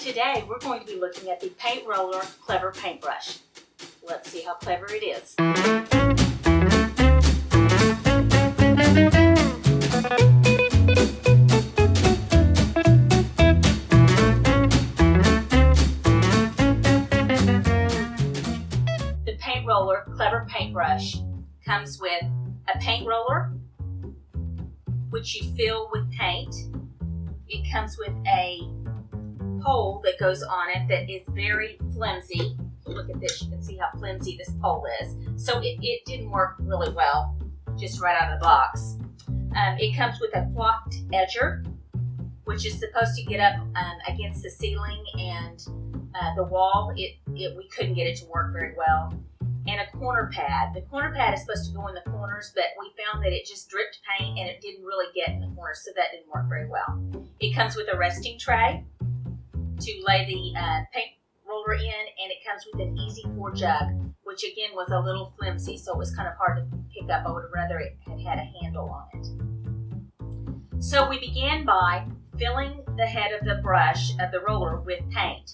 Today we're going to be looking at the Paint Roller Clever Paintbrush. Let's see how clever it is. The Paint Roller Clever Paintbrush comes with a paint roller, which you fill with paint. It comes with a pole that goes on it that is very flimsy. Look at this, you can see how flimsy this pole is. So it didn't work really well, just right out of the box. It comes with a flocked edger, which is supposed to get up against the ceiling and the wall. We couldn't get it to work very well. And a corner pad. The corner pad is supposed to go in the corners, but we found that it just dripped paint and it didn't really get in the corners, so that didn't work very well. It comes with a resting tray to lay the paint roller in, and it comes with an easy pour jug, which again was a little flimsy, so it was kind of hard to pick up. I would have rather it had a handle on it. So we began by filling the head of the brush, of the roller, with paint.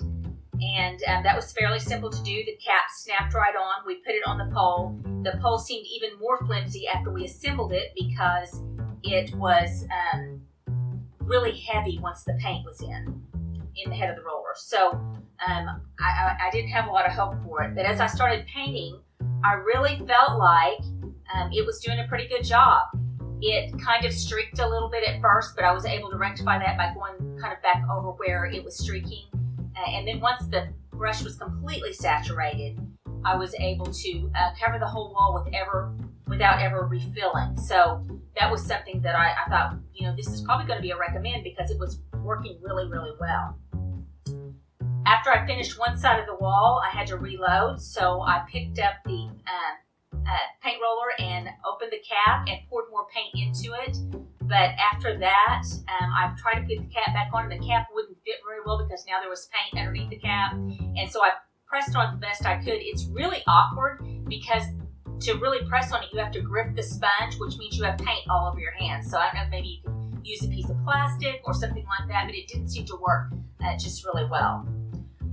And that was fairly simple to do. The cap snapped right on. We put it on the pole. The pole seemed even more flimsy after we assembled it because it was really heavy once the paint was in the head of the roller. So I didn't have a lot of hope for it. But as I started painting, I really felt like it was doing a pretty good job. It kind of streaked a little bit at first, but I was able to rectify that by going kind of back over where it was streaking. And then once the brush was completely saturated, I was able to cover the whole wall without ever refilling. So that was something that I thought, this is probably going to be a recommend because it was working really, really well. After I finished one side of the wall, I had to reload. So I picked up the paint roller and opened the cap and poured more paint into it. But after that, I tried to put the cap back on, and the cap wouldn't fit very well because now there was paint underneath the cap. And so I pressed on the best I could. It's really awkward because to really press on it, you have to grip the sponge, which means you have paint all over your hands. So I don't know, maybe you can use a piece of plastic or something like that, but it didn't seem to work just really well.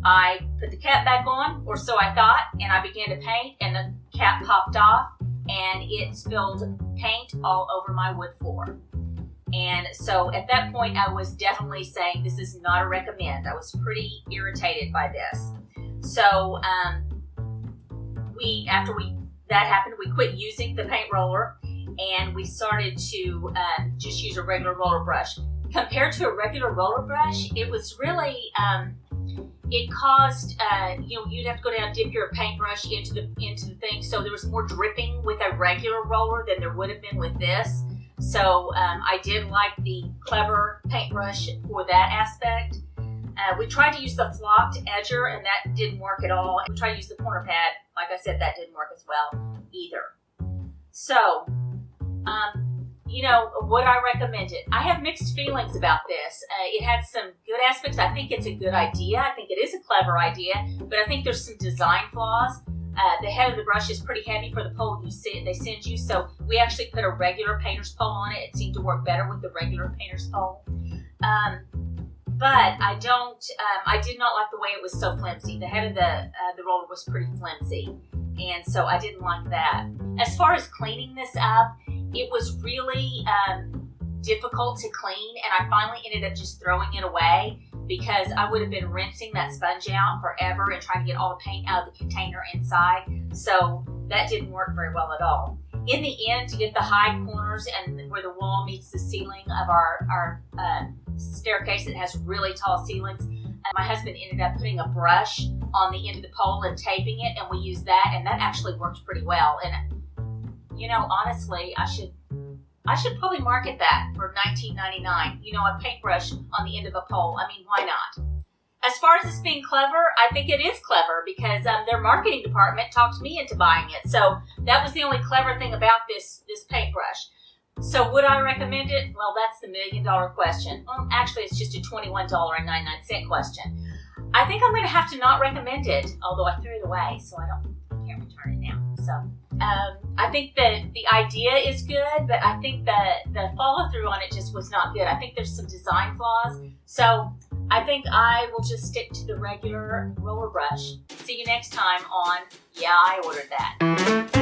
I put the cap back on, or so I thought, and I began to paint, and the cap popped off, and it spilled paint all over my wood floor. And so at that point, I was definitely saying this is not a recommend. I was pretty irritated by this. So after that happened, we quit using the paint roller, and we started to just use a regular roller brush. Compared to a regular roller brush, it was really it caused you'd have to go down and dip your paintbrush into the thing, so there was more dripping with a regular roller than there would have been with this. So I did like the Clever paintbrush for that aspect. We tried to use the flocked edger, and that didn't work at all. We tried to use the corner pad. Like I said, that didn't work as well either. So, would I recommend it? I have mixed feelings about this. It had some good aspects. I think it's a good idea. I think it is a clever idea, but I think there's some design flaws. The head of the brush is pretty heavy for the pole they send you, so we actually put a regular painter's pole on it. It seemed to work better with the regular painter's pole. But I did not like the way it was so flimsy. The head of the roller was pretty flimsy, and so I didn't like that. As far as cleaning this up, it was really difficult to clean, and I finally ended up just throwing it away because I would have been rinsing that sponge out forever and trying to get all the paint out of the container inside. So that didn't work very well at all. In the end, to get the high corners and where the wall meets the ceiling of our staircase that has really tall ceilings, my husband ended up putting a brush on the end of the pole and taping it, and we used that, and that actually worked pretty well. And honestly, I should probably market that for $19.99. A paintbrush on the end of a pole. I mean, why not? As far as this being clever, I think it is clever because their marketing department talked me into buying it. So that was the only clever thing about this paintbrush. So would I recommend it? Well, that's the $1,000,000 question. Well, actually, it's just a $21.99 question. I think I'm going to have to not recommend it, although I threw it away, so I can't return it now. So I think that the idea is good, but I think that the follow through on it just was not good. I think there's some design flaws. So I think I will just stick to the regular roller brush. See you next time on Yeah, I Ordered That.